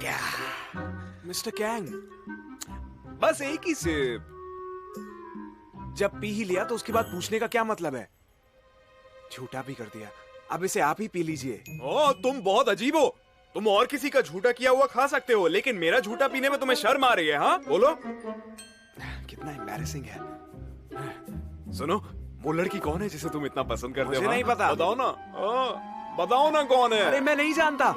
क्या mister Kang, बस एक ही सिप। जब पी ही लिया तो उसके बाद पूछने का क्या मतलब है? झूठा भी कर दिया, अब इसे आप ही पी लीजिए। ओ, तुम बहुत अजीब हो। तुम और किसी का झूठा किया हुआ खा सकते हो, लेकिन मेरा झूठा पीने में तुम्हें शर्म आ रही है? हाँ बोलो। कितना एम्बैरेसिंग है। सुनो, वो लड़की कौन है जिसे तुम इतना पसंद करते हो? मुझे नहीं पता। बताओ ना। बताओ ना कौन है। अरे मैं नहीं जानता।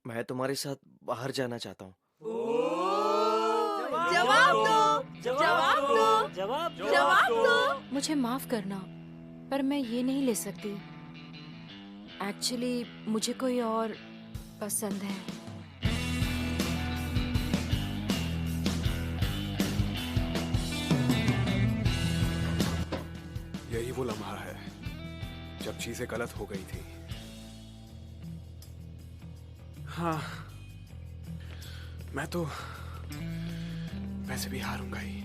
मैं तुम्हारे साथ बाहर जाना चाहता हूँ। जवाब दो, जवाब दो, जवाब दो। मुझे माफ करना, पर मैं ये नहीं ले सकती। एक्चुअली मुझे कोई और पसंद है। यही वो लम्हा है जब चीजें गलत हो गई थी। हाँ, मैं तो वैसे भी हारूंगा ही।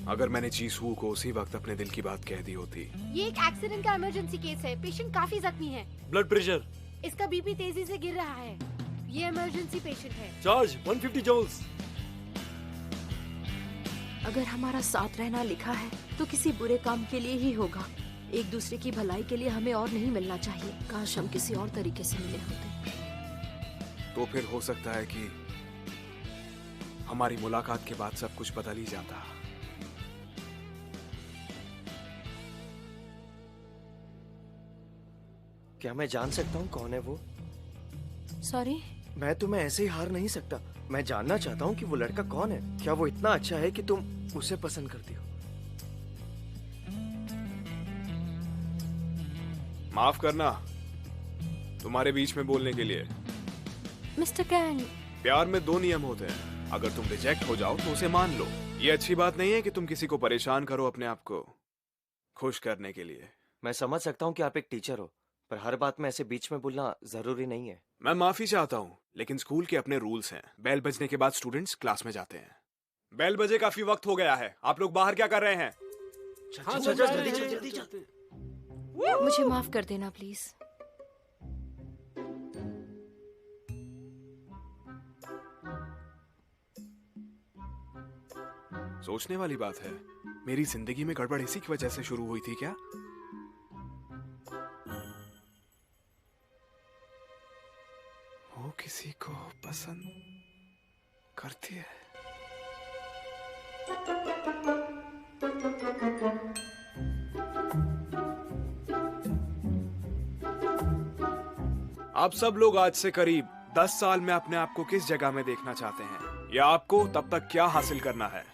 अगर मैंने जीसू को उसी वक्त अपने दिल की बात कह दी होती। ये एक एक्सीडेंट का इमरजेंसी केस है। पेशेंट काफी जख्मी है। ब्लड प्रेशर, इसका बीपी तेजी से गिर रहा है। ये इमरजेंसी पेशेंट है। Charge 150 joules. अगर हमारा साथ रहना लिखा है तो किसी बुरे काम के लिए ही होगा। एक दूसरे की भलाई के लिए हमें और नहीं मिलना चाहिए। काश हम किसी और तरीके से मिले होते। तो फिर हो सकता है कि हमारी मुलाकात के बाद सब कुछ बदल ही जाता। क्या मैं जान सकता हूँ कौन है वो? सॉरी। मैं तुम्हें ऐसे ही हार नहीं सकता। मैं जानना चाहता हूँ कि वो लड़का कौन है। क्या वो इतना अच्छा है कि तुम उसे पसंद करती हो? माफ करना तुम्हारे बीच में बोलने के लिए। मिस्टर कैंग, प्यार में 2 नियम होते हैं। अगर तुम रिजेक्ट हो जाओ तो उसे मान लो। ये अच्छी बात नहीं है कि तुम किसी को परेशान करो अपने आप को खुश करने के लिए। मैं समझ सकता हूँ कि आप एक टीचर हो, पर हर बात में ऐसे बीच में बोलना जरूरी नहीं है। मैं माफी चाहता हूँ, लेकिन स्कूल के अपने रूल्स हैं। बेल बजने के बाद स्टूडेंट्स क्लास में जाते हैं। बेल बजे काफी वक्त हो गया है। आप लोग बाहर क्या कर रहे हैं? जल्दी। मुझे माफ कर देना प्लीज। सोचने वाली बात है, मेरी जिंदगी में गड़बड़ इसी की वजह से शुरू हुई थी क्या? वो किसी को पसंद करती है। आप सब लोग आज से करीब 10 साल में अपने आप को किस जगह में देखना चाहते हैं, या आपको तब तक क्या हासिल करना है?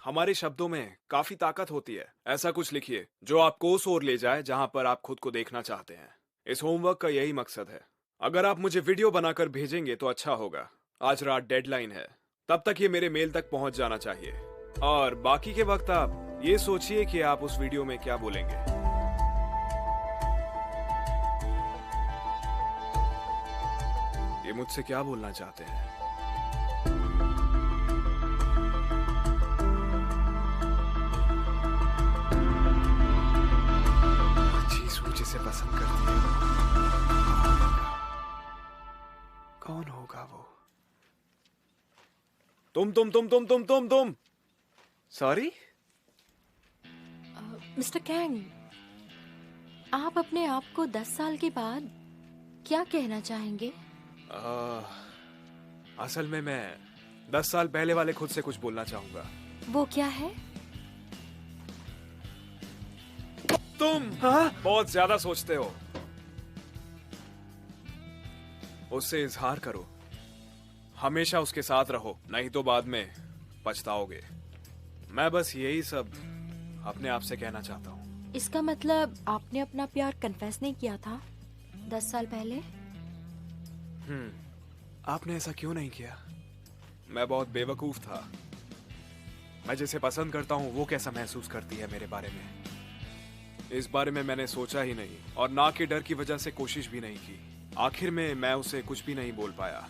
हमारे शब्दों में काफी ताकत होती है। ऐसा कुछ लिखिए जो आपको उस ओर ले जाए जहां पर आप खुद को देखना चाहते हैं। इस होमवर्क का यही मकसद है। अगर आप मुझे वीडियो बनाकर भेजेंगे तो अच्छा होगा। आज रात डेडलाइन है, तब तक ये मेरे मेल तक पहुंच जाना चाहिए। और बाकी के वक्त आप ये सोचिए कि आप उस वीडियो में क्या बोलेंगे। ये मुझसे क्या बोलना चाहते हैं? जिसे पसंद करती है कौन होगा वो? तुम। सॉरी मिस्टर कैंग, आप अपने आप को 10 साल के बाद क्या कहना चाहेंगे? असल में मैं 10 साल पहले वाले खुद से कुछ बोलना चाहूंगा। वो क्या है? तुम बहुत ज्यादा सोचते हो। उससे इजहार करो, हमेशा उसके साथ रहो, नहीं तो बाद में पछताओगे। मैं बस यही सब अपने आप से कहना चाहता हूँ। इसका मतलब आपने अपना प्यार कन्फेस नहीं किया था 10 साल पहले? आपने ऐसा क्यों नहीं किया? मैं बहुत बेवकूफ था। मैं जिसे पसंद करता हूँ वो कैसा महसूस करती है मेरे बारे में? इस बारे में मैंने सोचा ही नहीं और ना के डर की वजह से कोशिश भी नहीं की। आखिर में मैं उसे कुछ भी नहीं बोल पाया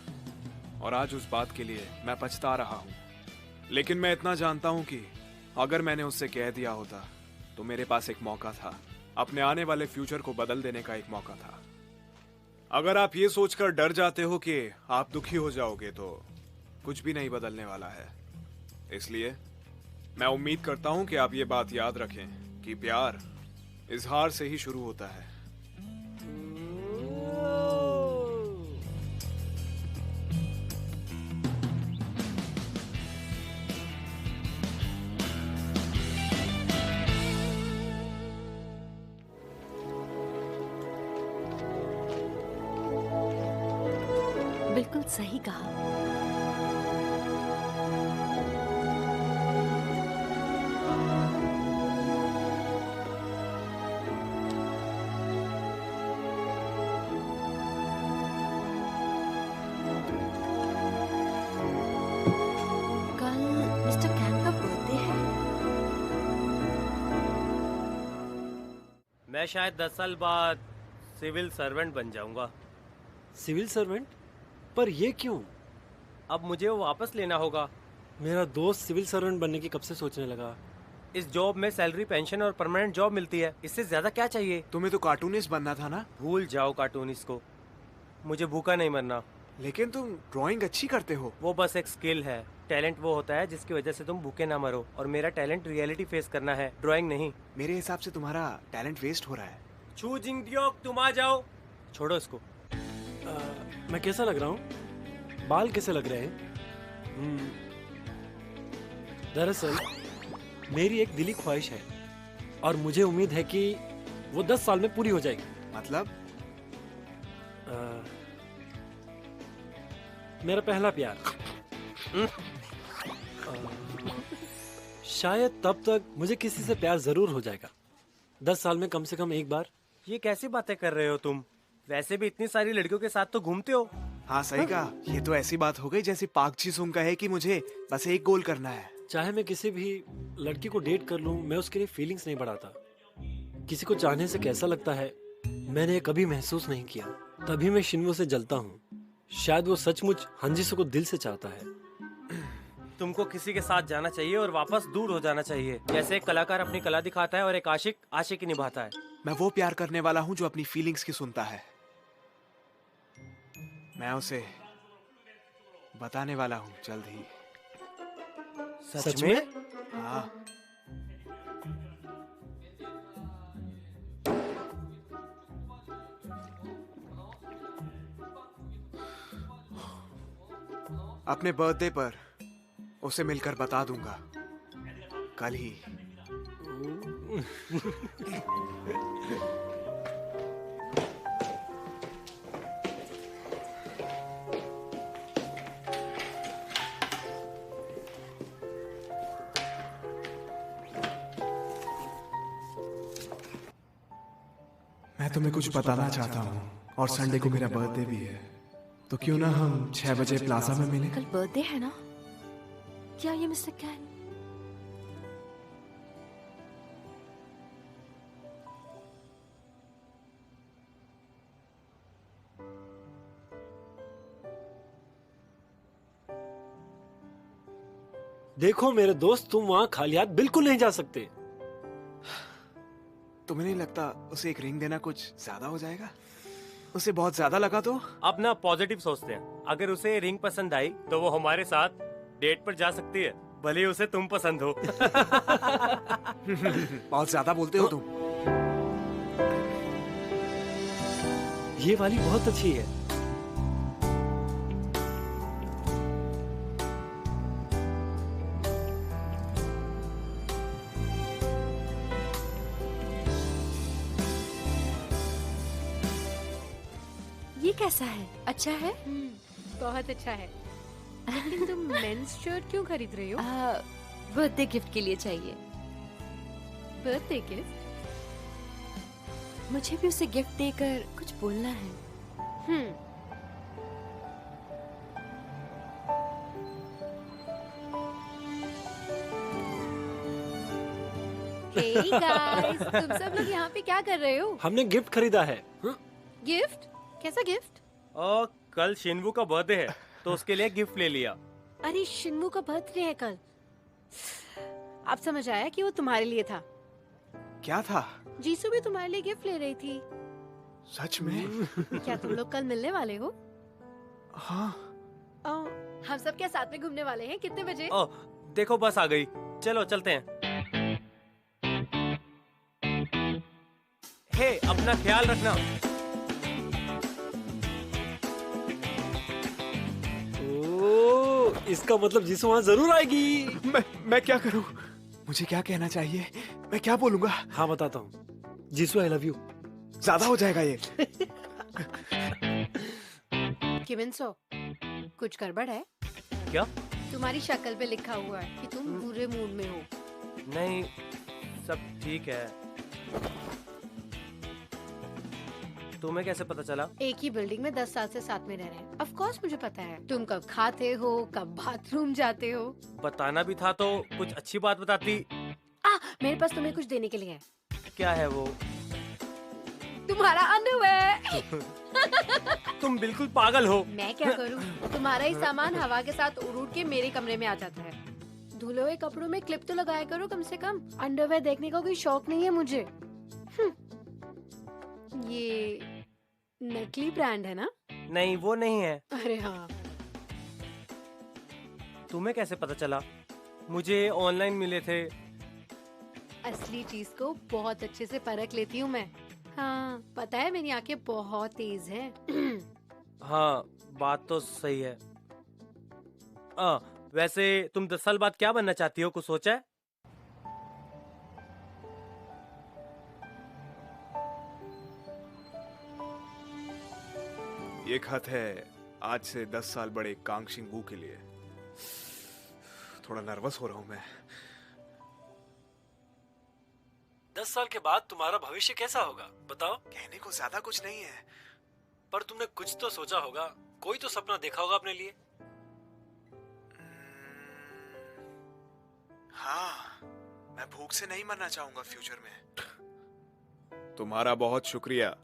और आज उस बात के लिए मैं पछता रहा हूँ। लेकिन मैं इतना जानता हूँ कि अगर मैंने उससे कह दिया होता तो मेरे पास एक मौका था, अपने आने वाले फ्यूचर को बदल देने का एक मौका था। अगर आप ये सोचकर डर जाते हो कि आप दुखी हो जाओगे तो कुछ भी नहीं बदलने वाला है। इसलिए मैं उम्मीद करता हूं कि आप ये बात याद रखें कि प्यार इजहार से ही शुरू होता है। बिल्कुल सही कहा। कल मिस्टर कैन का बर्थडे है। मैं शायद 10 साल बाद सिविल सर्वेंट बन जाऊंगा। Civil servant? पर ये क्यों? अब मुझे वो वापस लेना होगा। मेरा दोस्त सिविल सर्वेंट बनने की कब से सोचने लगा। इस जॉब में सैलरी, पेंशन और परमानेंट जॉब मिलती है। इससे ज्यादा क्या चाहिए? तुम्हें तो कार्टूनिस्ट बनना था ना। भूल जाओ कार्टूनिस्ट को। मुझे भूखा नहीं मरना। लेकिन तुम ड्राइंग अच्छी करते हो। वो बस एक स्किल है। टैलेंट वो होता है जिसकी वजह से तुम भूखे ना मरो, और मेरा टैलेंट रियलिटी फेस करना है, ड्राइंग नहीं। मेरे हिसाब से तुम्हारा टैलेंट वेस्ट हो रहा है। छू जिंग दियोक, तुम आ जाओ। छोड़ो इसको। मैं कैसा लग रहा हूँ? बाल कैसे लग रहे हैं? दरअसल मेरी एक दिली ख्वाहिश है और मुझे उम्मीद है कि वो 10 साल में पूरी हो जाएगी। मतलब? मेरा पहला प्यार। शायद तब तक मुझे किसी से प्यार जरूर हो जाएगा। 10 साल में कम से कम एक बार। ये कैसी बातें कर रहे हो तुम? वैसे भी इतनी सारी लड़कियों के साथ तो घूमते हो। हाँ सही कहा। ये तो ऐसी बात हो गई जैसे पाक जी सुंग का है कि मुझे बस एक गोल करना है। चाहे मैं किसी भी लड़की को डेट कर लूं, मैं उसके लिए फीलिंग्स नहीं बढ़ाता। किसी को चाहने से कैसा लगता है मैंने कभी महसूस नहीं किया। तभी मैं शिन्वो से जलता हूँ। शायद वो सचमुच हंजिसो को दिल से चाहता है। तुमको किसी के साथ जाना चाहिए और वापस दूर हो जाना चाहिए। जैसे एक कलाकार अपनी कला दिखाता है और एक आशिक आशिकी निभाता है। मैं वो प्यार करने वाला हूँ जो अपनी फीलिंग्स की सुनता है। मैं उसे बताने वाला हूँ जल्द ही। सच में? हाँ। अपने बर्थडे पर उसे मिलकर बता दूंगा, कल ही। मैं तुम्हें कुछ बताना चाहता हूँ और संडे को मेरा बर्थडे भी है, तो क्यों ना हम 6 बजे प्लाजा में मिलें? कल बर्थडे है ना? क्या ये मिस्टर कैन? देखो मेरे दोस्त, तुम वहाँ खाली हाथ बिल्कुल नहीं जा सकते। तुम्हें नहीं लगता उसे एक रिंग देना कुछ ज्यादा हो जाएगा? उसे बहुत ज्यादा लगा तो? अब ना पॉजिटिव सोचते हैं। अगर उसे रिंग पसंद आई तो वो हमारे साथ डेट पर जा सकती है, भले ही उसे तुम पसंद हो। बहुत ज्यादा बोलते हो तुम। ये वाली बहुत अच्छी है। ये कैसा है? अच्छा है? बहुत अच्छा है। लेकिन तुम मेंस शर्ट क्यों खरीद रही हो? बर्थडे गिफ्ट के लिए चाहिए। Birthday gift? मुझे भी उसे गिफ्ट देकर कुछ बोलना है। Hey guys, तुम सब लोग यहाँ पे क्या कर रहे हो? हमने गिफ्ट खरीदा है। हाँ? गिफ्ट? कैसा गिफ्ट? और कल शिनवू का बर्थडे है तो उसके लिए गिफ्ट ले लिया। अरे शिन्मू का बर्थडे है कल। अब समझ आया कि वो तुम्हारे लिए था। क्या था? जीसू भी तुम्हारे लिए गिफ्ट ले रही थी। सच में? क्या तुम लोग कल मिलने वाले हो? हाँ। हम सब क्या साथ में घूमने वाले हैं? कितने बजे? ओ, देखो बस आ गई। चलो चलते हैं। हे, अपना ख्याल रखना। ओ, इसका मतलब जीसू वहाँ जरूर आएगी। मैं क्या करूं? मुझे क्या कहना चाहिए? मैं क्या बोलूंगा? हाँ बताता हूँ। Jisshu I love you. ज्यादा हो जाएगा ये। किमिनसो, कुछ गड़बड़ है? क्या? तुम्हारी शक्ल पे लिखा हुआ है कि तुम बुरे मूड में हो। नहीं, सब ठीक है। तुम्हें कैसे पता चला? एक ही बिल्डिंग में 10 साल से साथ में रह रहे हैं। ऑफ कोर्स मुझे पता है तुम कब खाते हो, कब बाथरूम जाते हो। बताना भी था तो कुछ अच्छी बात बताती। मेरे पास तुम्हें कुछ देने के लिए है। क्या है वो? तुम्हारा अंडरवेयर। तुम बिल्कुल पागल हो। मैं क्या करूं? तुम्हारा ही सामान हवा के साथ उड़ उड़ के मेरे कमरे में आ जाता है। धुले हुए कपड़ों में क्लिप तो लगाया करो कम से कम। अंडरवेयर देखने का कोई शौक नहीं है मुझे। ये नकली ब्रांड है ना? नहीं, वो नहीं है। अरे हाँ। तुम्हें कैसे पता चला? मुझे ऑनलाइन मिले थे। असली चीज को बहुत अच्छे से परख लेती हूँ मैं। हाँ, पता है मेरी आंखें बहुत तेज हैं। हाँ, बात तो सही है। वैसे तुम 10 साल बाद क्या बनना चाहती हो? कुछ सोचा है? ये खत है आज से 10 साल बड़े कांगशिंग वू के लिए। थोड़ा नर्वस हो रहा हूं मैं। 10 साल के बाद तुम्हारा भविष्य कैसा होगा बताओ? कहने को ज्यादा कुछ नहीं है, पर तुमने कुछ तो सोचा होगा, कोई तो सपना देखा होगा अपने लिए। हाँ, मैं भूख से नहीं मरना चाहूंगा फ्यूचर में। तुम्हारा बहुत शुक्रिया।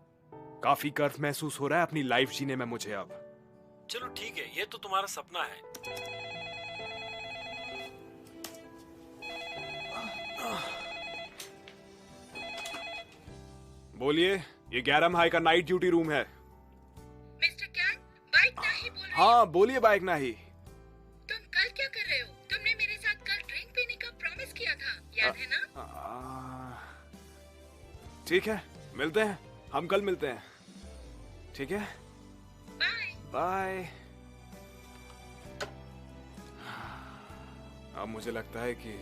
काफी गर्व महसूस हो रहा है अपनी लाइफ जीने में मुझे अब। चलो ठीक है, ये तो तुम्हारा सपना है। बोलिए, ये 11 हाई का नाइट ड्यूटी रूम है। मिस्टर कैन, बाइक नाही बोल रही। हाँ बोलिए बाइक नाही। तुम कल क्या कर रहे हो? तुमने मेरे साथ कल ड्रिंक पीने का प्रॉमिस किया था, याद है ना? ठीक है, मिलते हैं। हम कल मिलते हैं। ठीक है, बाय। बाय। अब मुझे लगता है कि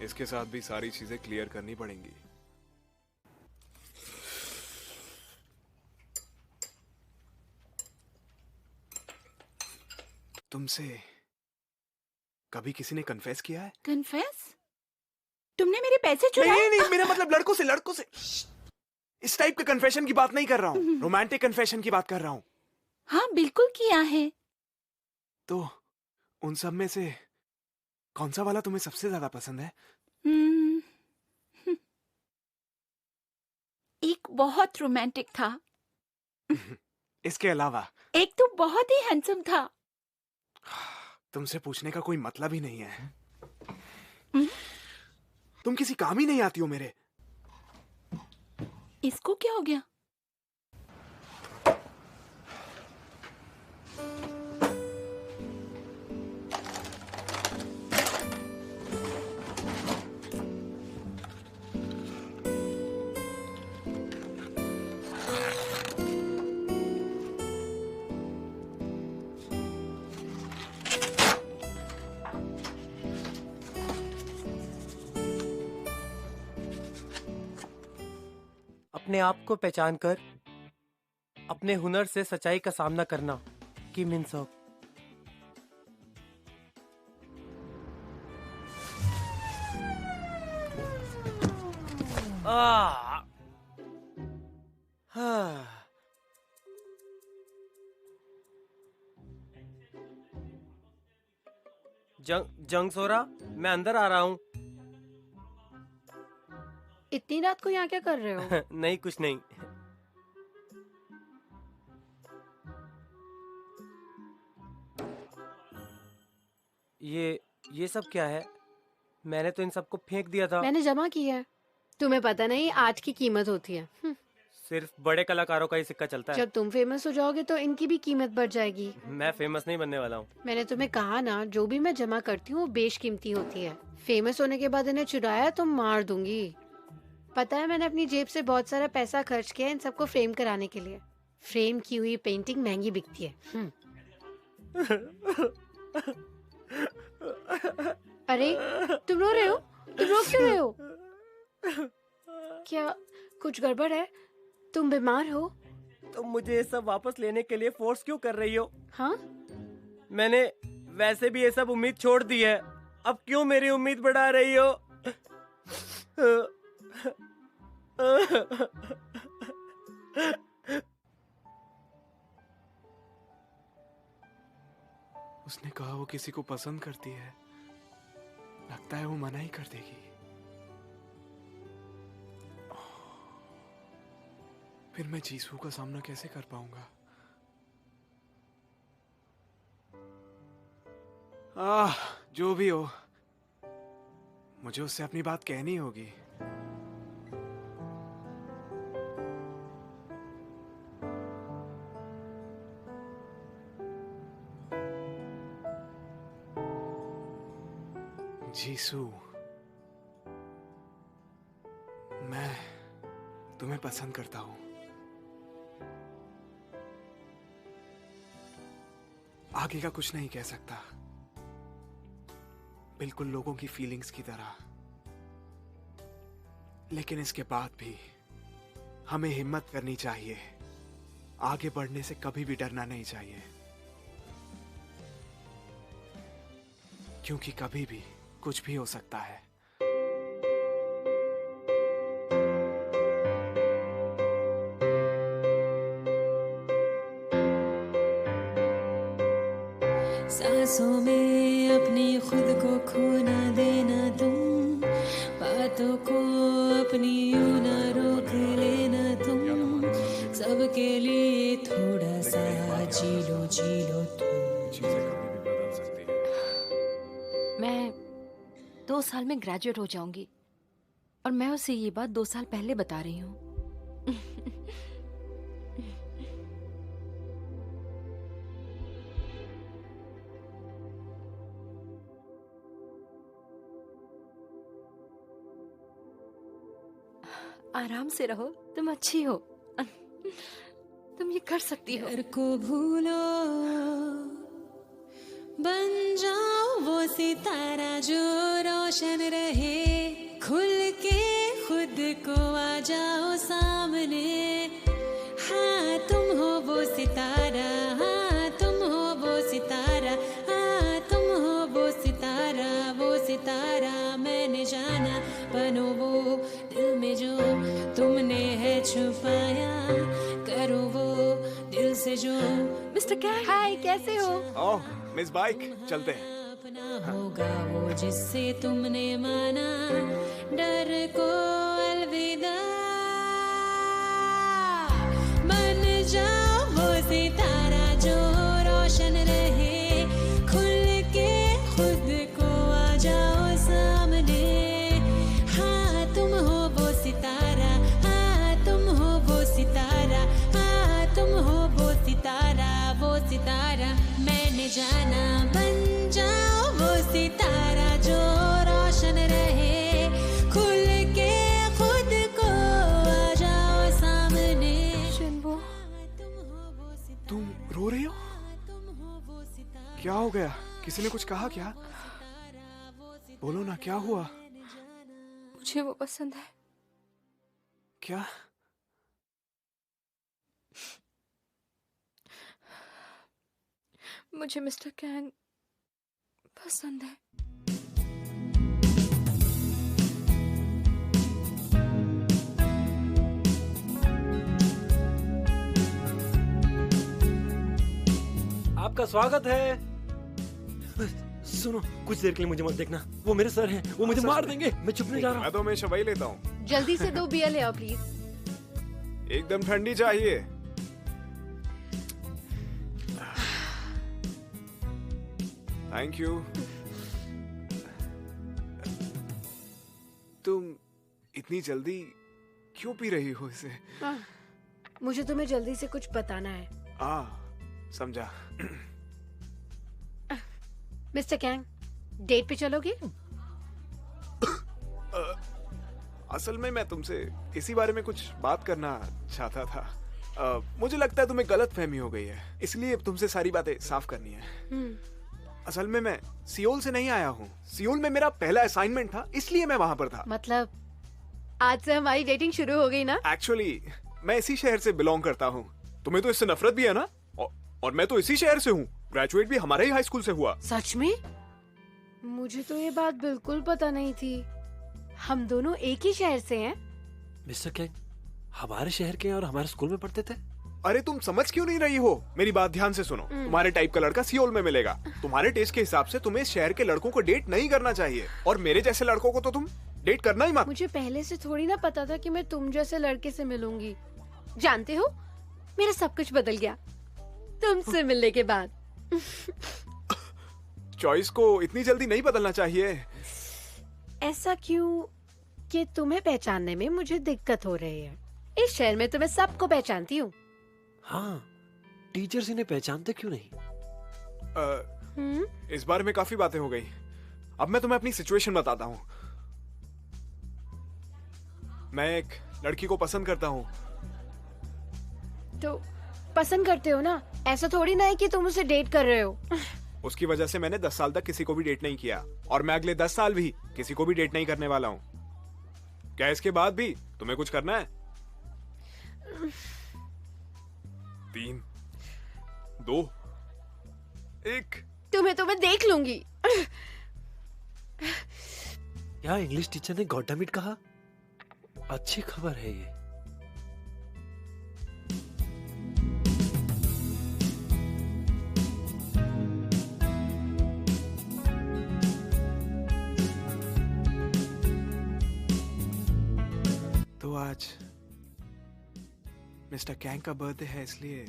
इसके साथ भी सारी चीजें क्लियर करनी पड़ेंगी। तुमसे कभी किसी ने कन्फेस किया है? कन्फेस? तुमने मेरे पैसे चुराए? नहीं नहीं, मेरा मतलब लड़कों से इस टाइप के कन्फेशन की बात नहीं कर रहा हूँ। रोमांटिक कन्फेशन की बात कर रहा हूँ। हाँ बिल्कुल किया है। तो उन सब में से कौन सा वाला तुम्हें सबसे ज्यादा पसंद है? एक बहुत रोमांटिक था। इसके अलावा? एक तो बहुत ही हैंडसम था। तुमसे पूछने का कोई मतलब ही नहीं है। तुम किसी काम ही नहीं आती हो मेरे। इसको क्या हो गया? अपने आप को पहचान कर अपने हुनर से सच्चाई का सामना करना। किम इन सॉक। जंग सोरा, मैं अंदर आ रहा हूँ। इतनी रात को यहाँ क्या कर रहे हो? नहीं, कुछ नहीं। ये सब क्या है? मैंने तो इन सबको फेंक दिया था। मैंने जमा की है। तुम्हें पता नहीं आज की कीमत होती है। सिर्फ बड़े कलाकारों का ही सिक्का चलता है। जब तुम फेमस हो जाओगे तो इनकी भी कीमत बढ़ जाएगी। मैं फेमस नहीं बनने वाला हूँ। मैंने तुम्हें कहा ना, जो भी मैं जमा करती हूँ वो बेशकीमती होती है। फेमस होने के बाद इन्हें चुराया तो मार दूंगी। पता है, मैंने अपनी जेब से बहुत सारा पैसा खर्च किया इन सबको फ्रेम कराने के लिए। फ्रेम की हुई पेंटिंग महंगी बिकती है। अरे तुम रो रहे हो? तुम रो क्यों रहे हो? क्या कुछ गड़बड़ है? तुम बीमार हो? तुम मुझे ये सब वापस लेने के लिए फोर्स क्यों कर रही हो? हाँ, मैंने वैसे भी ये सब उम्मीद छोड़ दी है। अब क्यों मेरी उम्मीद बढ़ा रही हो? उसने कहा वो किसी को पसंद करती है। लगता है वो मना ही कर देगी। फिर मैं जीसू का सामना कैसे कर पाऊंगा? जो भी हो, मुझे उससे अपनी बात कहनी होगी। जीसू, मैं तुम्हें पसंद करता हूं। आगे का कुछ नहीं कह सकता, बिल्कुल लोगों की फीलिंग्स की तरह। लेकिन इसके बाद भी हमें हिम्मत करनी चाहिए। आगे बढ़ने से कभी भी डरना नहीं चाहिए, क्योंकि कभी भी कुछ भी हो सकता है। सांसों में अपनी खुद को खो ना देना तुम, बातों को अपनी यूं ना रोक लेना तुम, सबके लिए थोड़ा सा जी लो तुम। चीजें कभी भी बदल सकती हैं। मैं 2 साल में ग्रेजुएट हो जाऊंगी और मैं उसे ये बात 2 साल पहले बता रही हूँ। आराम से रहो, तुम अच्छी हो। तुम ये कर सकती हो। डर को भूलो, बन जाओ वो सितारा जो रोशन रहे, खुल के खुद को आ जाओ सामने। हाँ तुम हो वो सितारा, हाँ तुम हो वो सितारा, हाँ तुम हो वो सितारा, वो सितारा मैंने जाना। बनो वो दिल में जो तुमने है छुपाया, करो वो दिल से जो। मिस्टर कैंग, हाय, कैसे हो? ओह मिस बाइक, चलते हैं। अपना होगा वो जिससे तुमने माना, डर को अलविदा। बन जाओ वो सितारा जो रोशन रहे, खुल के खुद को आ जाओ सामने। हाँ तुम हो वो सितारा, हाँ तुम हो वो सितारा, हाँ तुम हो वो सितारा, वो सितारा मैंने जाना। बन जाओ वो सितारा जो रोशन रहे, खुल के खुद को आ जाओ सामने। शिन्वो, तुम रो रही हो? क्या हो गया? किसी ने कुछ कहा क्या? बोलो ना, क्या हुआ? मुझे वो पसंद है। क्या? मुझे मिस्टर कैंग पसंद है। आपका स्वागत है। सुनो, कुछ देर के लिए मुझे मत देखना। वो मेरे सर हैं, वो मुझे मार देंगे। मैं चुप नहीं जा रहा। मैं तो हमेशा वही लेता हूँ। जल्दी से 2 बियर ले आओ प्लीज। एकदम ठंडी चाहिए। Thank you. तुम इतनी जल्दी क्यों पी रही हो इसे? मुझे तुम्हें जल्दी से कुछ बताना है। समझा। मिस्टर कैंग, डेट पे चलोगे? असल में मैं तुमसे इसी बारे में कुछ बात करना चाहता था। मुझे लगता है तुम्हें गलतफहमी हो गई है, इसलिए तुमसे सारी बातें साफ करनी है। असल में मैं सियोल से नहीं आया हूँ। सियोल में मेरा पहला असाइनमेंट था, इसलिए मैं वहाँ पर था। मतलब आज से हमारी डेटिंग शुरू हो गई ना? एक्चुअली मैं इसी शहर से बिलोंग करता हूँ। तुम्हें तो इससे नफरत भी है ना? और मैं तो इसी शहर से हूँ। ग्रेजुएट भी हमारे ही हाई स्कूल से हुआ। सच में? मुझे तो ये बात बिल्कुल पता नहीं थी। हम दोनों एक ही शहर से हैं। मिस्टर कैंग, हमारे शहर के और हमारे स्कूल में पढ़ते थे। अरे तुम समझ क्यों नहीं रही हो? मेरी बात ध्यान से सुनो। तुम्हारे टाइप का लड़का सियोल में मिलेगा। तुम्हारे टेस्ट के हिसाब से तुम्हें शहर के लड़कों को डेट नहीं करना चाहिए, और मेरे जैसे लड़कों को तो तुम डेट करना ही मत। मुझे पहले से थोड़ी ना पता था कि मैं तुम जैसे लड़के से मिलूंगी। जानते हो, मेरा सब कुछ बदल गया तुमसे मिलने के बाद। चॉइस को इतनी जल्दी नहीं बदलना चाहिए। ऐसा क्यों कि तुम्हें पहचानने में मुझे दिक्कत हो रही है? इस शहर में तो मैं सबको पहचानती हूँ। हाँ, टीचर्स इन्हें पहचानते क्यों नहीं? इस बारे में काफी बातें हो गई। अब मैं तुम्हें अपनी सिचुएशन बताता हूँ। मैं एक लड़की को पसंद करता हूँ। तो पसंद करते हो ना, ऐसा थोड़ी ना है कि तुम उसे डेट कर रहे हो। उसकी वजह से मैंने 10 साल तक किसी को भी डेट नहीं किया, और मैं अगले 10 साल भी किसी को भी डेट नहीं करने वाला हूँ। क्या इसके बाद भी तुम्हें कुछ करना है? 3, 2, 1। तुम्हें तो मैं देख लूंगी। क्या इंग्लिश टीचर ने गॉड डैम इट कहा? अच्छी खबर है ये। तो आज मिस्टर कैंग का बर्थडे है, इसलिए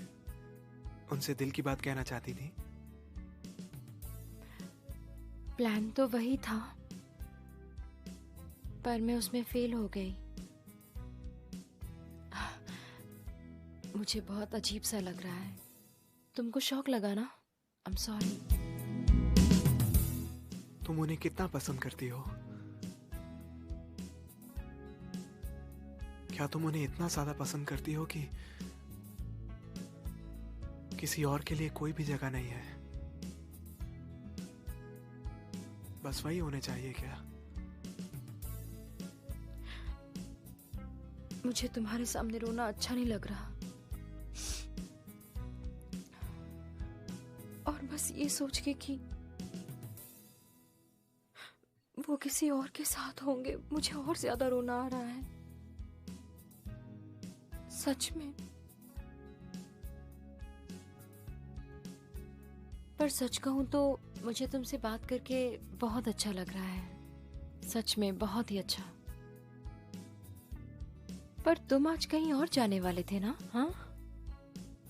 उनसे दिल की बात कहना चाहती थी। प्लान तो वही था, पर मैं उसमें फेल हो गई। मुझे बहुत अजीब सा लग रहा है। तुमको शौक लगा ना? I'm sorry। तुम उन्हें कितना पसंद करती हो? क्या तुम उन्हें इतना ज्यादा पसंद करती हो कि किसी और के लिए कोई भी जगह नहीं है? बस वही होने चाहिए क्या? मुझे तुम्हारे सामने रोना अच्छा नहीं लग रहा, और बस ये सोच के कि वो किसी और के साथ होंगे, मुझे और ज्यादा रोना आ रहा है। सच में। पर सच कहूं तो मुझे तुमसे बात करके बहुत अच्छा लग रहा है। सच में बहुत ही अच्छा। पर तुम आज कहीं और जाने वाले थे ना? हाँ,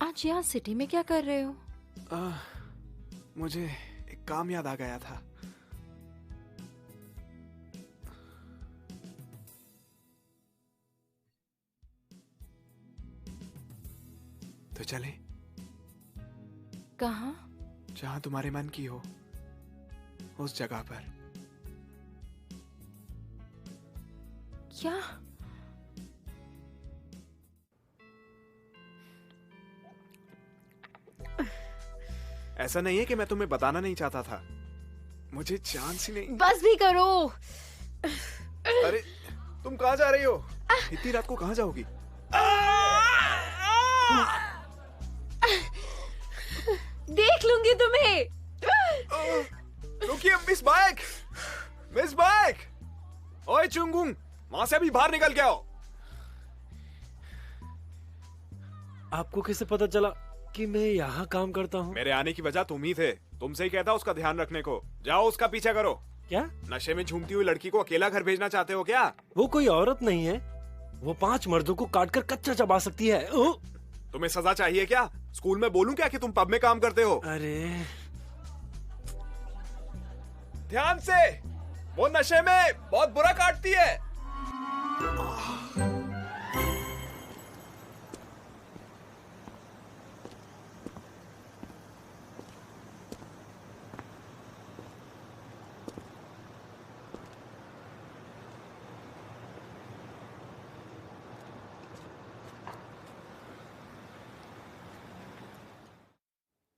आज यहाँ सिटी में क्या कर रहे हो? मुझे एक काम याद आ गया था। तो चले? कहाँ? जहां तुम्हारे मन की हो, उस जगह पर। क्या? ऐसा नहीं है कि मैं तुम्हें बताना नहीं चाहता था, मुझे चांस ही नहीं। बस भी करो। अरे तुम कहाँ जा रही हो? इतनी रात को कहाँ जाओगी? देख लूंगी तुम्हें। रुकिए मिस बाइक, मिस बाइक। ओए चुंगुंग, वहां से अभी बाहर निकल के आओ। आपको कैसे पता चला कि मैं यहाँ काम करता हूँ? मेरे आने की वजह तुम ही थे। तुमसे ही कहता उसका ध्यान रखने को। जाओ उसका पीछा करो। क्या? नशे में झूमती हुई लड़की को अकेला घर भेजना चाहते हो क्या? वो कोई औरत नहीं है, वो 5 मर्दों को काटकर कच्चा चबा सकती है। ओ! तुम्हें सजा चाहिए क्या? स्कूल में बोलूं क्या कि तुम पब में काम करते हो? अरे ध्यान से, वो नशे में बहुत बुरा काटती है।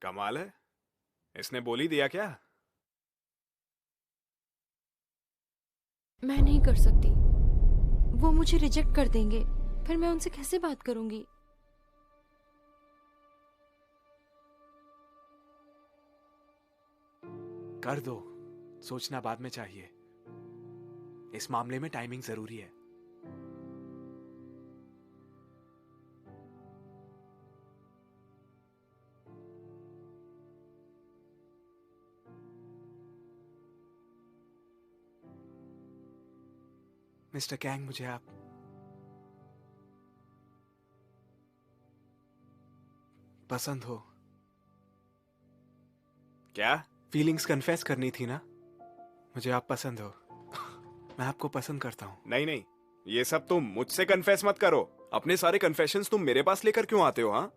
कमाल है, इसने बोल ही दिया क्या? मैं नहीं कर सकती, वो मुझे रिजेक्ट कर देंगे, फिर मैं उनसे कैसे बात करूंगी? कर दो, सोचना बाद में चाहिए। इस मामले में टाइमिंग जरूरी है। मिस्टर कैंग, मुझे आप पसंद हो। क्या? फीलिंग्स कन्फेस करनी थी ना? मुझे आप पसंद हो। मैं आपको पसंद करता हूं। नहीं नहीं, ये सब तुम मुझसे कन्फेस मत करो। अपने सारे कन्फेशंस तुम मेरे पास लेकर क्यों आते हो? हाँ,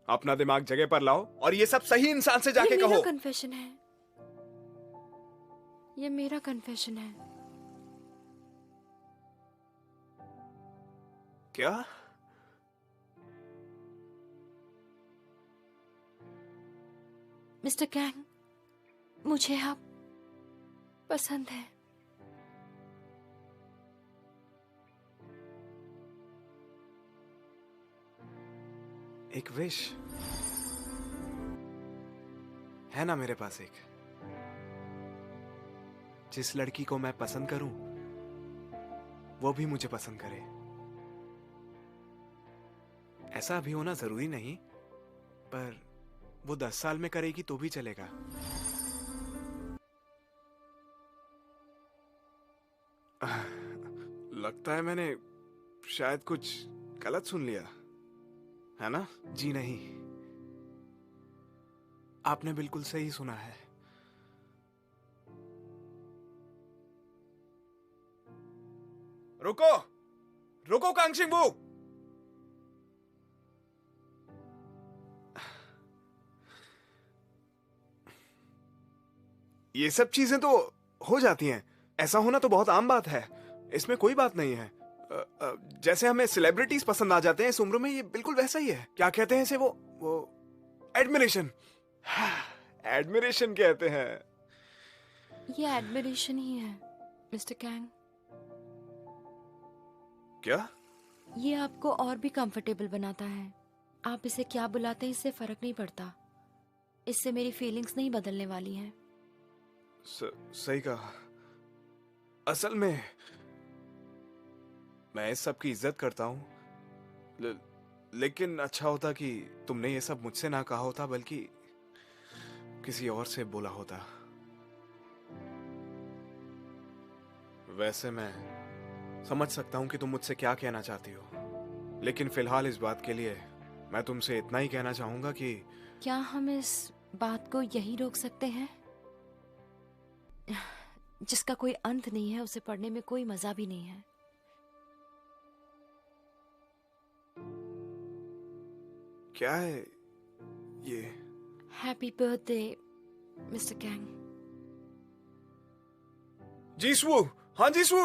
अपना दिमाग जगह पर लाओ और ये सब सही इंसान से जाके ये कहो। मेरा कन्फेशन है, ये मेरा कन्फेशन है। क्या? मिस्टर कैंग, मुझे आप पसंद है। एक विश है ना मेरे पास एक। जिस लड़की को मैं पसंद करूं, वो भी मुझे पसंद करे। ऐसा अभी होना जरूरी नहीं, पर वो 10 साल में करेगी तो भी चलेगा। लगता है मैंने शायद कुछ गलत सुन लिया, है ना? जी नहीं, आपने बिल्कुल सही सुना है। रुको, रुको कांगशिंगबू। ये सब चीजें तो हो जाती हैं। ऐसा होना तो बहुत आम बात है, इसमें कोई बात नहीं है। जैसे हमें सेलिब्रिटीज पसंद आ जाते हैं इस उम्र में, ये बिल्कुल वैसा ही है। क्या कहते हैं इसे? वो एडमिरेशन। एडमिरेशन कहते हैं। ये एडमिरेशन ही है मिस्टर कैंग। क्या? ये आपको और भी कंफर्टेबल बनाता है। आप इसे क्या बुलाते हैं इससे फर्क नहीं पड़ता। इससे मेरी फीलिंग्स नहीं बदलने वाली हैं। सही कहा। असल में मैं इस सब की इज्जत करता हूं, लेकिन अच्छा होता कि तुमने ये सब मुझसे ना कहा होता, बल्कि किसी और से बोला होता। वैसे मैं समझ सकता हूं कि तुम मुझसे क्या कहना चाहती हो, लेकिन फिलहाल इस बात के लिए मैं तुमसे इतना ही कहना चाहूंगा कि क्या हम इस बात को यही रोक सकते हैं? जिसका कोई अंत नहीं है, उसे पढ़ने में कोई मजा भी नहीं है। क्या है ये? Happy birthday mister Kang. Jisshu, हाँ जीसू।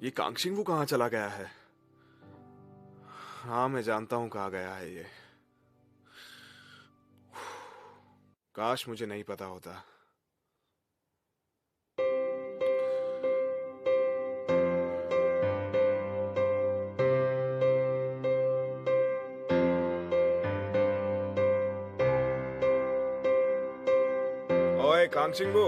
ये कांगशिंगबू कहाँ चला गया है? हाँ, मैं जानता हूं कहाँ गया है ये। काश मुझे नहीं पता होता। ओए कांगशिंगबू,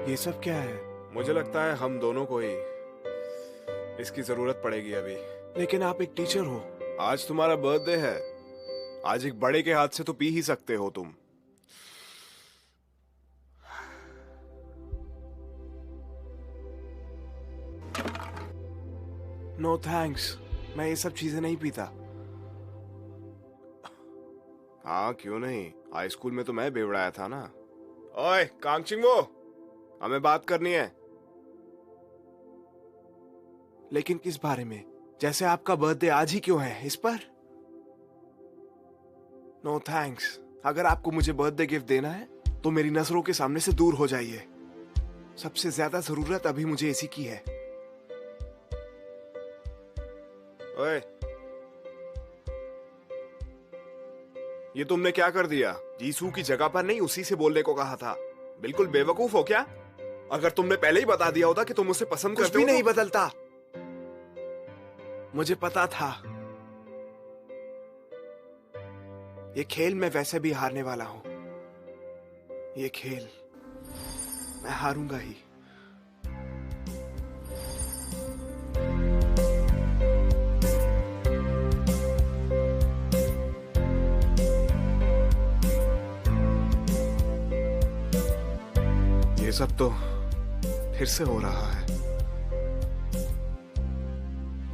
ये सब क्या है? मुझे लगता है हम दोनों को ही इसकी जरूरत पड़ेगी अभी। लेकिन आप एक टीचर हो, आज तुम्हारा बर्थडे है, आज एक बड़े के हाथ से तो पी ही सकते हो तुम। नो थैंक्स, मैं ये सब चीजें नहीं पीता। हाँ क्यों नहीं, हाई स्कूल में तो मैं बेवड़ाया था ना। ओए कांगचिंग, वो हमें बात करनी है। लेकिन किस बारे में? जैसे आपका बर्थडे आज ही क्यों है, इस पर? नो थैंक्स, अगर आपको मुझे बर्थडे गिफ्ट देना है तो मेरी नजरों के सामने से दूर हो जाइए। सबसे ज्यादा जरूरत अभी मुझे इसी की है। ओए, ये तुमने क्या कर दिया? जीसू की जगह पर नहीं उसी से बोलने को कहा था। बिल्कुल बेवकूफ हो क्या? अगर तुमने पहले ही बता दिया होता कि तुम उसे पसंद करते हो, कुछ भी नहीं बदलता। मुझे पता था ये खेल मैं वैसे भी हारने वाला हूं। ये खेल मैं हारूंगा ही। ये सब तो फिर से हो रहा है।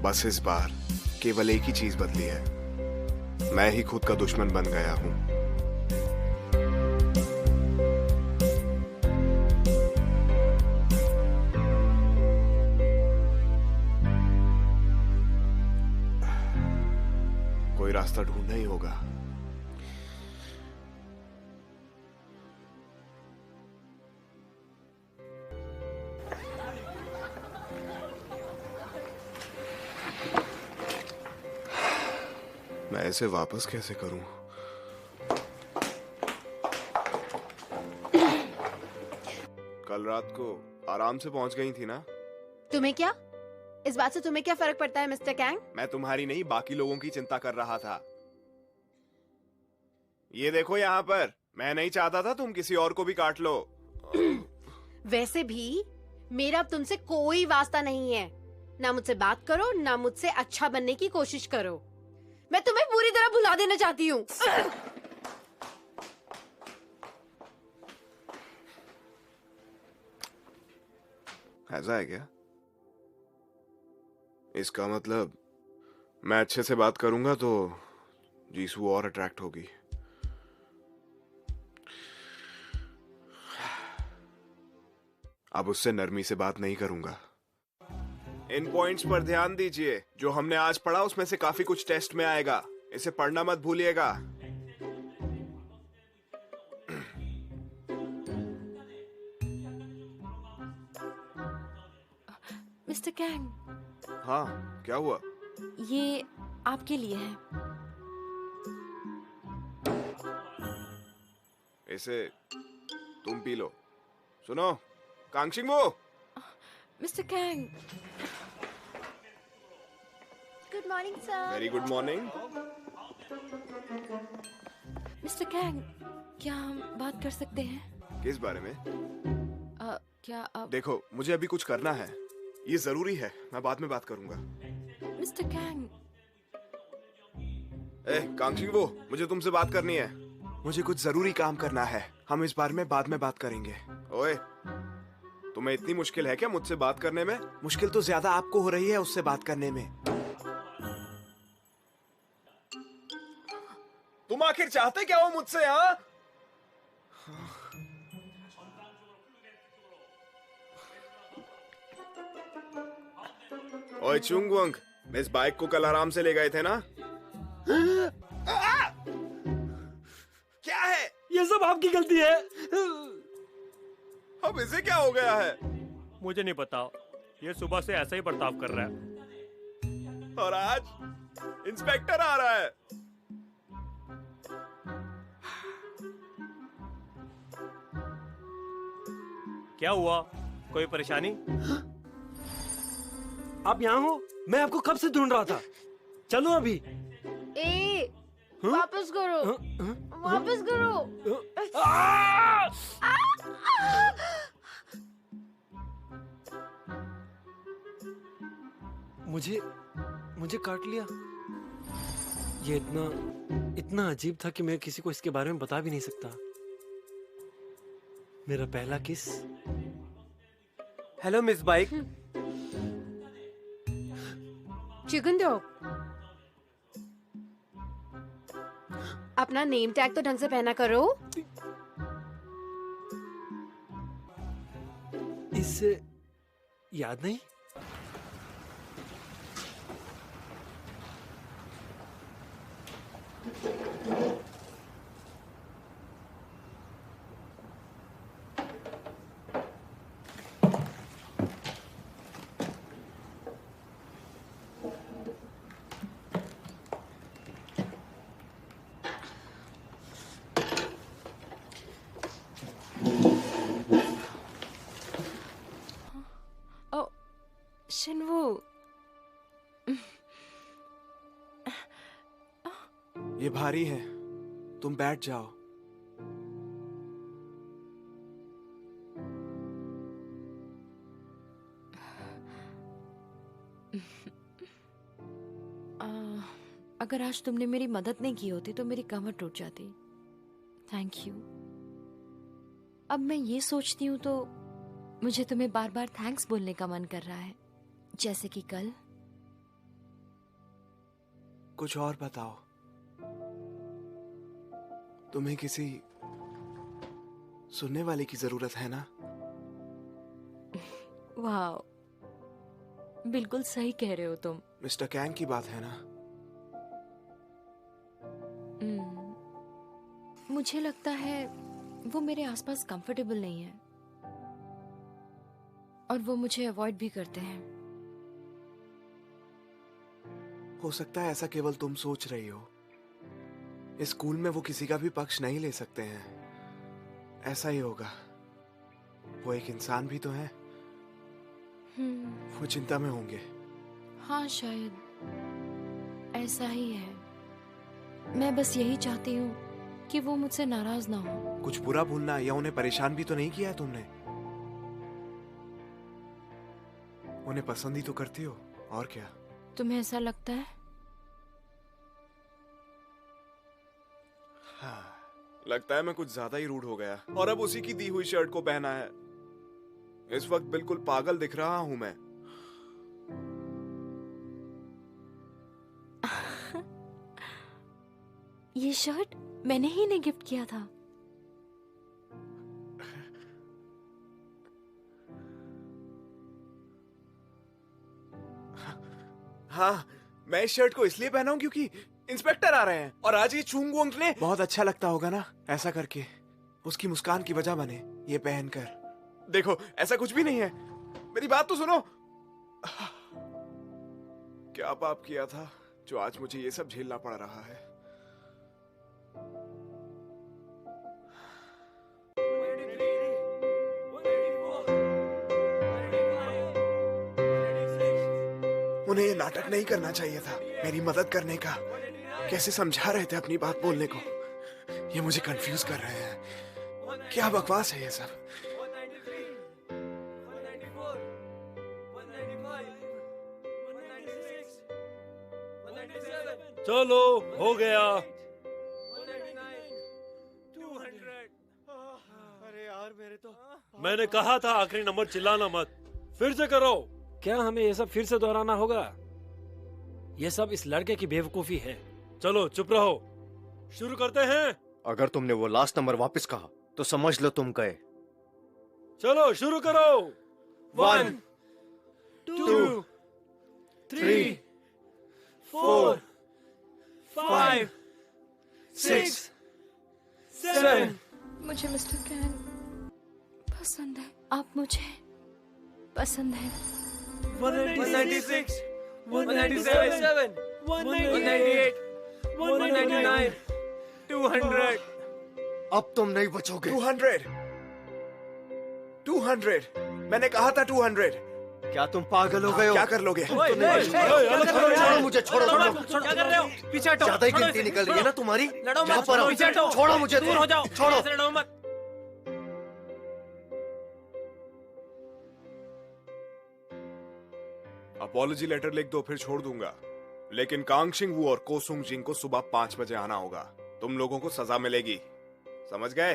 बस इस बार केवल एक ही चीज बदली है, मैं ही खुद का दुश्मन बन गया हूं। कोई रास्ता ढूंढना ही होगा। मैं इसे वापस कैसे करूं? कल रात को आराम से पहुंच गई थी ना? तुम्हें क्या, इस बात से तुम्हें क्या फर्क पड़ता है मिस्टर कैंग? मैं तुम्हारी नहीं बाकी लोगों की चिंता कर रहा था। ये देखो यहाँ पर, मैं नहीं चाहता था तुम किसी और को भी काट लो। वैसे भी मेरा अब तुमसे कोई वास्ता नहीं है। ना मुझसे बात करो, ना मुझसे अच्छा बनने की कोशिश करो। मैं तुम्हें पूरी तरह भुला देना चाहती हूँ। ऐसा है क्या? इसका मतलब मैं अच्छे से बात करूंगा तो जीसू और अट्रैक्ट होगी। अब उससे नरमी से बात नहीं करूंगा। इन पॉइंट्स पर ध्यान दीजिए। जो हमने आज पढ़ा उसमें से काफी कुछ टेस्ट में आएगा, इसे पढ़ना मत भूलिएगा। मिस्टर कैंग, हाँ क्या हुआ? ये आपके लिए है। इसे तुम पी लो। सुनो कांगचिंग, वो mister Kang. Good morning sir. Very good morning. Mister Kang, क्या हम बात कर सकते हैं? किस बारे में? क्या आप... देखो मुझे अभी कुछ करना है, ये जरूरी है, मैं बाद में बात करूंगा। Mister Kang. कांगचिंग, वो मुझे तुमसे बात करनी है। मुझे कुछ जरूरी काम करना है, हम इस बारे में बाद में बात करेंगे। ओए, तुम्हें इतनी मुश्किल है क्या मुझसे बात करने में? मुश्किल तो ज्यादा आपको हो रही है उससे बात करने में। तुम आखिर चाहते क्या हो मुझसे? हाँ, ओए चुंगवंग, इस बाइक को कल आराम से ले गए थे ना? क्या है ये सब आपकी गलती है। अब इसे क्या हो गया है? मुझे नहीं पता, ये सुबह से ऐसा ही बर्ताव कर रहा है। और आज इंस्पेक्टर आ रहा है। क्या हुआ, कोई परेशानी? आप यहाँ हो? मैं आपको कब से ढूंढ रहा था। चलो अभी। ए, वापस करो, वापस करो। मुझे काट लिया। ये इतना अजीब था कि मैं किसी को इसके बारे में बता भी नहीं सकता। मेरा पहला किस। Hello miss bike. चिकन दो। अपना नेम टैग तो ढंग से पहना करो। इससे याद नहीं। शिन्वू, ये भारी है, तुम बैठ जाओ। अगर आज तुमने मेरी मदद नहीं की होती तो मेरी कमर टूट जाती। Thank you. अब मैं ये सोचती हूँ तो मुझे तुम्हें बार बार थैंक्स बोलने का मन कर रहा है, जैसे कि कल। कुछ और बताओ। तुम्हें किसी सुनने वाले की जरूरत है ना? वाह, बिल्कुल सही कह रहे हो तुम। मिस्टर कैंग की बात है ना? मुझे लगता है वो मेरे आसपास कंफर्टेबल नहीं है और वो मुझे अवॉइड भी करते हैं। हो सकता है ऐसा केवल तुम सोच रही हो। इस स्कूल में वो किसी का भी पक्ष नहीं ले सकते हैं। ऐसा ही होगा। वो एक इंसान भी तो है। वो चिंता में होंगे। हाँ, शायद ऐसा ही है। मैं बस यही चाहती हूँ कि वो मुझसे नाराज ना हो। कुछ बुरा भूलना या उन्हें परेशान भी तो नहीं किया है तुमने। उन्हें पसंद ही तो करती हो, और क्या। तुम्हें ऐसा लगता है? हाँ, लगता है मैं कुछ ज्यादा ही रूड हो गया और अब उसी की दी हुई शर्ट को पहना है। इस वक्त बिल्कुल पागल दिख रहा हूं मैं। ये शर्ट मैंने ही ने गिफ्ट किया था। हाँ, मैं इस शर्ट को इसलिए पहना हूं क्योंकि इंस्पेक्टर आ रहे हैं और आज ये चूंगू अंक ने बहुत अच्छा लगता होगा ना ऐसा करके। उसकी मुस्कान की वजह बने ये पहनकर। देखो, ऐसा कुछ भी नहीं है। मेरी बात तो सुनो। क्या पाप किया था जो आज मुझे ये सब झेलना पड़ रहा है। उन्हें ये नाटक नहीं करना चाहिए था, मेरी मदद करने का। कैसे समझा रहे थे अपनी बात बोलने को। ये मुझे कंफ्यूज कर रहे हैं। क्या बकवास है ये सब। चलो, हो गया। अरे यार, मेरे तो मैंने कहा था आखिरी नंबर चिल्लाना मत। फिर से करो। क्या हमें ये सब फिर से दोहराना होगा? ये सब इस लड़के की बेवकूफी है। चलो चुप रहो, शुरू करते हैं। अगर तुमने वो लास्ट नंबर वापस कहा तो समझ लो तुम गए। चलो शुरू करो। 1 2 3 4 5 6 7। मुझे मिस्टर कैन पसंद है। आप मुझे पसंद है। 196, 197, 198, 199, 200। अब तुम नहीं बचोगे। 200 200। मैंने कहा था 200। क्या तुम पागल हो गए हो? क्या कर लोगे? छोड़ो मुझे, छोड़ो। क्या कर रहे हो? पीछे हटो। ज्यादा ही गिनती निकल रही है ना तुम्हारी। लड़ो मत, यहाँ पर आओ। पीछे हटो। छोड़ो मुझे, दूर हो जाओ। छोड़ो। ऐसे लड़ो मत। अपॉलजी लेटर लिख दो, फिर छोड़ दूंगा। लेकिन कांगशिंग वू और कोसुंग जिंग को सुबह 5 बजे आना होगा। तुम लोगों को सजा मिलेगी, समझ गए?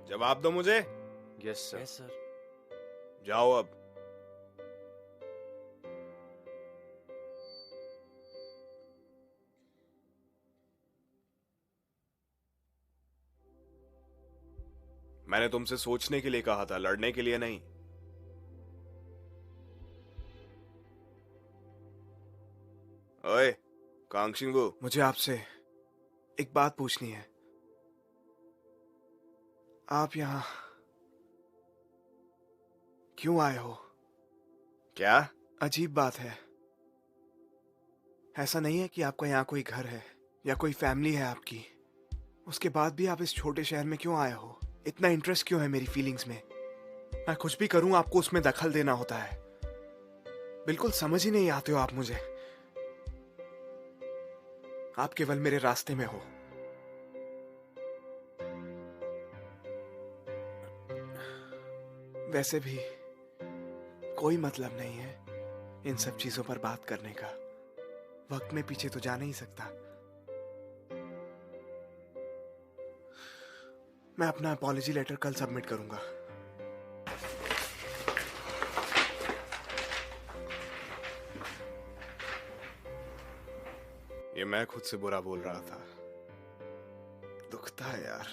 जवाब दो मुझे। Yes sir. Yes sir. जाओ अब। मैंने तुमसे सोचने के लिए कहा था, लड़ने के लिए नहीं। ओए कांगशिंग वू, मुझे आपसे एक बात पूछनी है। आप यहाँ क्यों आए हो? क्या अजीब बात है। ऐसा नहीं है कि आपका यहाँ कोई घर है या कोई फैमिली है आपकी, उसके बाद भी आप इस छोटे शहर में क्यों आए हो? इतना इंटरेस्ट क्यों है मेरी फीलिंग्स में? मैं कुछ भी करूं आपको उसमें दखल देना होता है। बिल्कुल समझ ही नहीं आते हो आप मुझे। आप केवल मेरे रास्ते में हो। वैसे भी कोई मतलब नहीं है इन सब चीजों पर बात करने का। वक्त में पीछे तो जा नहीं सकता। मैं अपना अपॉलजी लेटर कल सबमिट करूंगा। ये मैं खुद से बुरा बोल रहा था। दुखता है यार।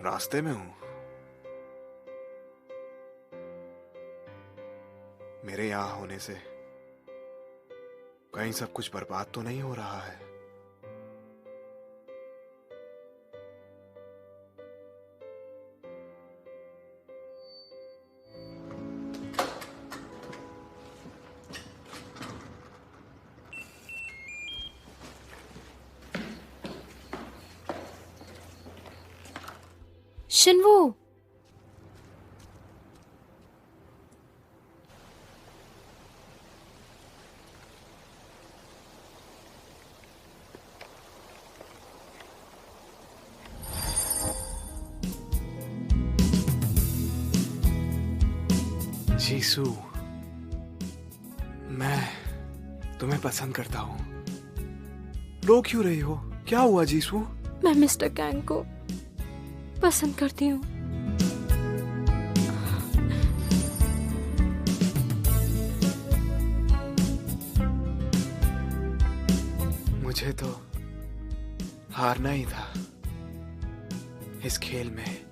रास्ते में हूं। मेरे यहां होने से कहीं सब कुछ बर्बाद तो नहीं हो रहा है? शिनवो, जीसू, मैं तुम्हें पसंद करता हूँ। रो क्यों रही हो? क्या हुआ जीसू? मैं मिस्टर कैंग को पसंद करती हूँ। मुझे तो हारना ही था इस खेल में।